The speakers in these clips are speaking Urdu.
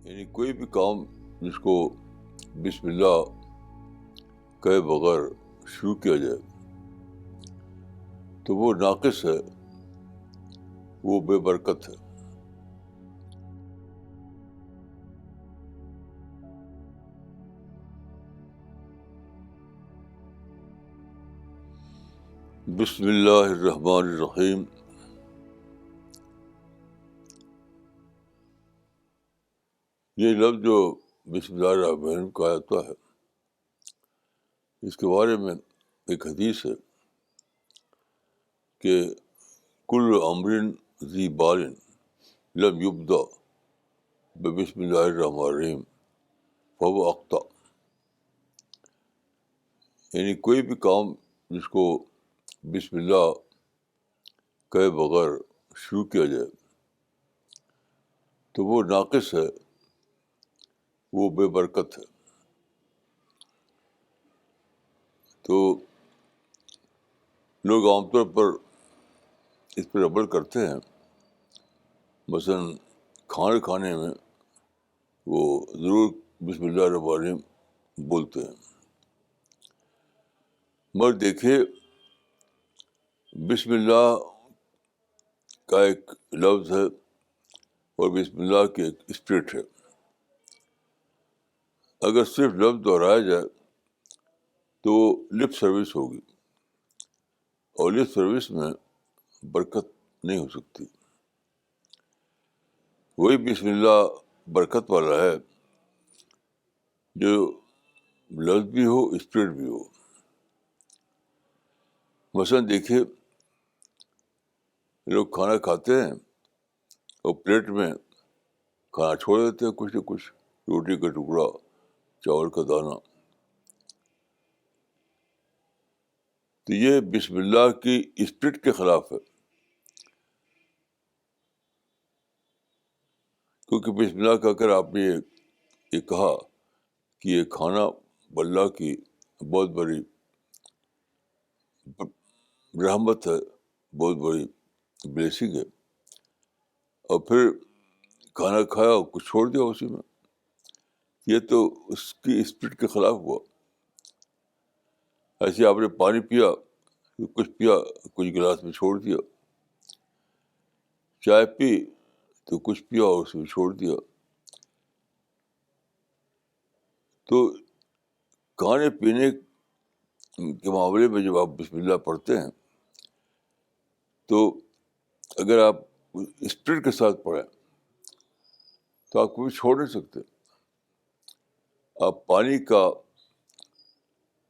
یعنی کوئی بھی کام جس کو بسم اللہ کہے بغیر شروع کیا جائے تو وہ ناقص ہے، وہ بے برکت ہے۔ بسم اللہ الرحمن الرحیم۔ یہ لفظ جو بسم اللہ الرحمن الرحیم کہا جاتا ہے، اس کے بارے میں ایک حدیث ہے کہ کل امر ذی بال لم یبدأ بسم اللہ الرحمن الرحیم فهو اخطأ۔ یعنی کوئی بھی کام جس کو بسم اللہ کہے بغیر شروع کیا جائے تو وہ ناقص ہے، وہ بے برکت ہے۔ تو لوگ عام طور پر اس پر عمل کرتے ہیں، مثلاً کھانے کھانے میں وہ ضرور بسم اللہ الرحمن الرحیم بولتے ہیں، مگر دیکھیے بسم اللہ کا ایک لفظ ہے اور بسم اللہ کی ایک اسپرٹ ہے۔ اگر صرف لفظ دہرایا جائے تو لپ سروس ہوگی، اور لپ سروس میں برکت نہیں ہو سکتی۔ وہی بسم اللہ برکت والا ہے جو لفظ بھی ہو، اسپرٹ بھی ہو۔ مثلاً دیکھیے لوگ کھانا کھاتے ہیں اور پلیٹ میں کھانا چھوڑ دیتے ہیں، کچھ نہ کچھ، روٹی کا ٹکڑا، چاول کا دانہ۔ تو یہ بسم اللہ کی اسپرٹ کے خلاف ہے، کیونکہ بسم اللہ کا اگر آپ نے یہ کہا کہ یہ کھانا اللہ کی بہت بڑی رحمت ہے، بہت بڑی بلیسنگ ہے، اور پھر کھانا کھایا اور کچھ چھوڑ دیا اسی میں، یہ تو اس کی اسپرٹ کے خلاف ہوا۔ ایسے آپ نے پانی پیا، کچھ گلاس میں چھوڑ دیا، چائے پی تو کچھ پیا اور اس میں چھوڑ دیا۔ تو کھانے پینے کے معاملے میں جب آپ بسم اللہ پڑھتے ہیں تو اگر آپ اسپرٹ کے ساتھ پڑھیں تو آپ کبھی چھوڑ نہیں سکتے۔ آپ پانی کا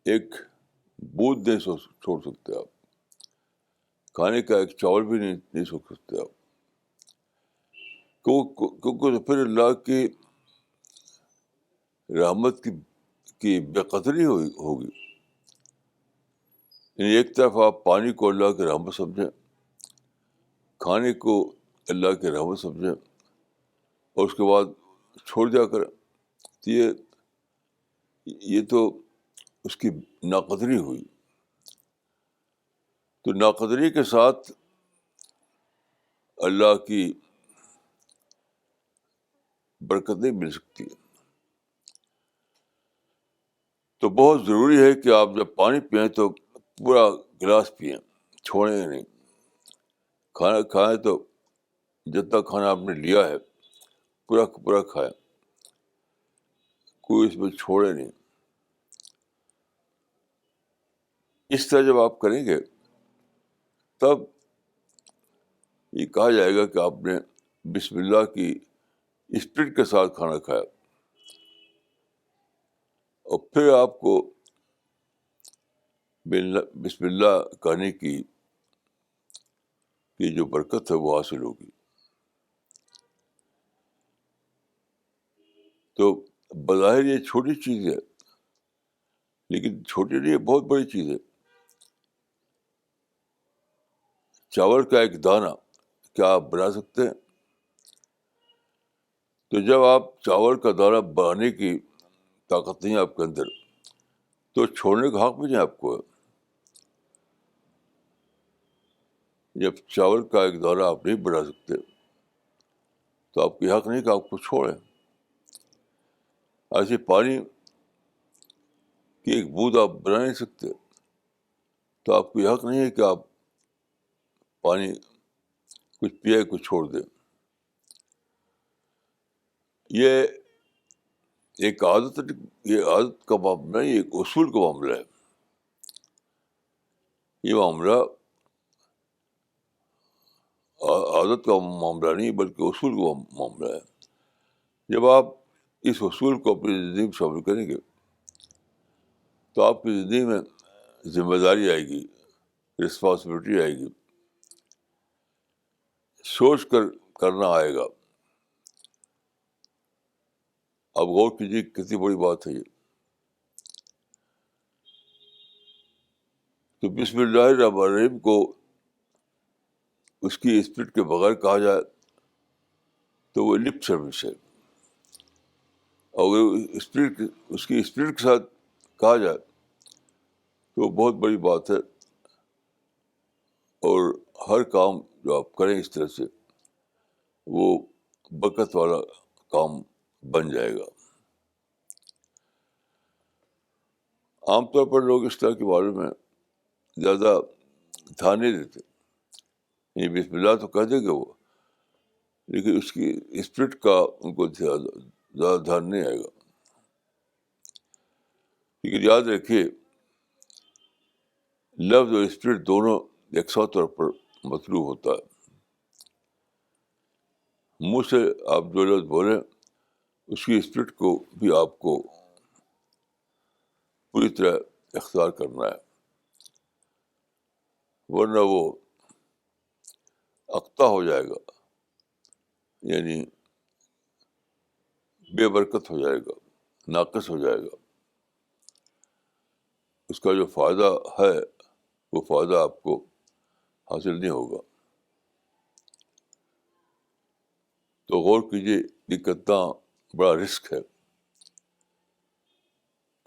ایک بوند نہیں چھوڑ سکتے، آپ کھانے کا ایک چاول بھی نہیں چھوڑ سکتے آپ، کیونکہ پھر اللہ کی رحمت کی بے قدری ہوگی۔ یعنی ایک طرف آپ پانی کو اللہ کی رحمت سمجھیں، کھانے کو اللہ کی رحمت سمجھیں، اور اس کے بعد چھوڑ دیا کریں، تو یہ تو اس کی ناقدری ہوئی۔ تو ناقدری کے ساتھ اللہ کی برکت نہیں مل سکتی ہے۔ تو بہت ضروری ہے کہ آپ جب پانی پئیں تو پورا گلاس پئیں، چھوڑیں گے نہیں۔ کھانا کھائیں تو جتنا کھانا آپ نے لیا ہے پورا پورا کھائیں، کوئی اس میں چھوڑے نہیں۔ اس طرح جب آپ کریں گے تب یہ کہا جائے گا کہ آپ نے بسم اللہ کی اسپرٹ کے ساتھ کھانا کھایا، اور پھر آپ کو بسم اللہ کہنے کی جو برکت ہے وہ حاصل ہوگی۔ تو بظاہر یہ چھوٹی چیز ہے، لیکن چھوٹی نہیں، بہت بڑی چیز ہے۔ چاول کا ایک دانہ کیا آپ بنا سکتے ہیں؟ تو جب آپ چاول کا دانہ بنانے کی طاقت نہیں ہے آپ کے اندر تو چھوڑنے کا حق بھی نہیں آپ کو ہے۔ جب چاول کا ایک دانہ آپ نہیں بنا سکتے تو آپ کی حق نہیں کہ آپ کو چھوڑیں۔ ایسے پانی کی ایک بوند آپ بنا نہیں سکتے، تو آپ کو یہ حق نہیں ہے کہ آپ پانی کچھ پیے کچھ چھوڑ دیں. یہ ایک عادت کا معاملہ نہیں، ایک اصول کا معاملہ ہے. یہ معاملہ عادت کا معاملہ نہیں بلکہ اصول کا معاملہ ہے. جب آپ اس اصول کو اپنی زندگی میں شامل کریں گے تو آپ کی زندگی میں ذمہ داری آئے گی، رسپانسبلٹی آئے گی، سوچ کر کرنا آئے گا. اب غور کیجیے کتنی بڑی بات ہے یہ. تو بسم اللہ الرحمن الرحیم کو اس کی اسپرٹ کے بغیر کہا جائے تو وہ لپ سروس ہے، اور اگر اس کی اسپرٹ کے ساتھ کہا جائے تو بہت بڑی بات ہے. اور ہر کام جو آپ کریں اس طرح سے وہ برکت والا کام بن جائے گا. عام طور پر لوگ اس طرح کے بارے میں زیادہ دھیان نہیں دیتے. یہ بسم اللہ تو کہہ دیں گے وہ، لیکن اس کی اسپرٹ کا ان کو زیادہ دھیان نہیں آئے گا. لیکن یاد رکھیے لفظ اور اسپرٹ دونوں یکساں طور پر مطلوب ہوتا ہے. منہ سے آپ جو لفظ بولیں اس کی اسپرٹ کو بھی آپ کو پوری طرح اختیار کرنا ہے، ورنہ وہ اقتا ہو جائے گا، یعنی بے برکت ہو جائے گا، ناقص ہو جائے گا. اس کا جو فائدہ ہے وہ فائدہ آپ کو حاصل نہیں ہوگا. تو غور کیجیے کہ کتنا بڑا رسک ہے،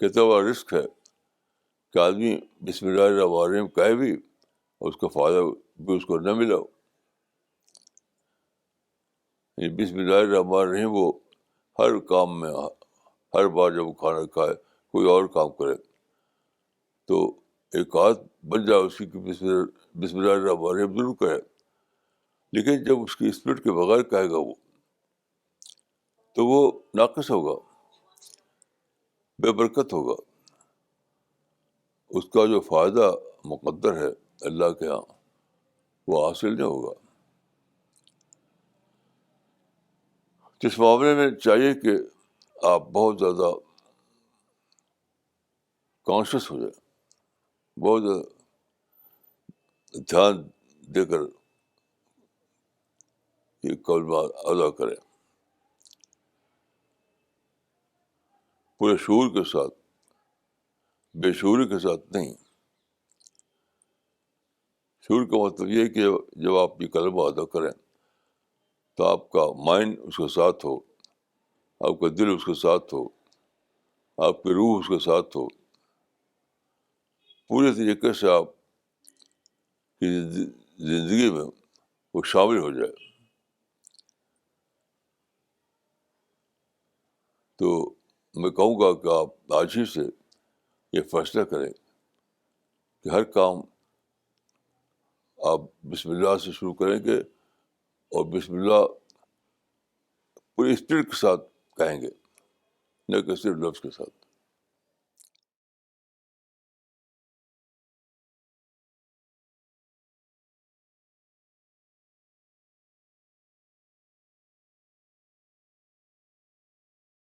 کتنا بڑا رسک ہے کہ آدمی بسم اللہ الرحمن الرحیم کہے بھی اور اس کا فائدہ بھی اس کو نہ ملا. بسم اللہ الرحمن الرحیم وہ ہر کام میں، ہر بار جب وہ کھانا کھائے کوئی اور کام کرے تو ایک عادت بن جائے اس کی کہ بسم اللہ الرحمن الرحیم ضرور کرے. لیکن جب اس کی اسپرٹ کے بغیر کہے گا وہ تو وہ ناقص ہوگا، بے برکت ہوگا. اس کا جو فائدہ مقدر ہے اللہ کے ہاں وہ حاصل نہیں ہوگا. اس معاملے میں چاہیے کہ آپ بہت زیادہ کانشیس ہو جائیں، بہت زیادہ دھیان دے کر یہ کلمہ ادا کریں، پورے شعور کے ساتھ، بے شعوری کے ساتھ نہیں. شعور کا مطلب یہ ہے کہ جب آپ یہ کلمہ ادا کریں تو آپ کا مائنڈ اس کے ساتھ ہو، آپ کا دل اس کے ساتھ ہو، آپ کی روح اس کے ساتھ ہو، پورے طریقے سے آپ کی زندگی میں وہ شامل ہو جائے. تو میں کہوں گا کہ آپ آج ہی سے یہ فیصلہ کریں کہ ہر کام آپ بسم اللہ سے شروع کریں گے اور بسم اللہ پوری اسپرٹ کے ساتھ کہیں گے، نہ کہ صرف لفظ کے ساتھ.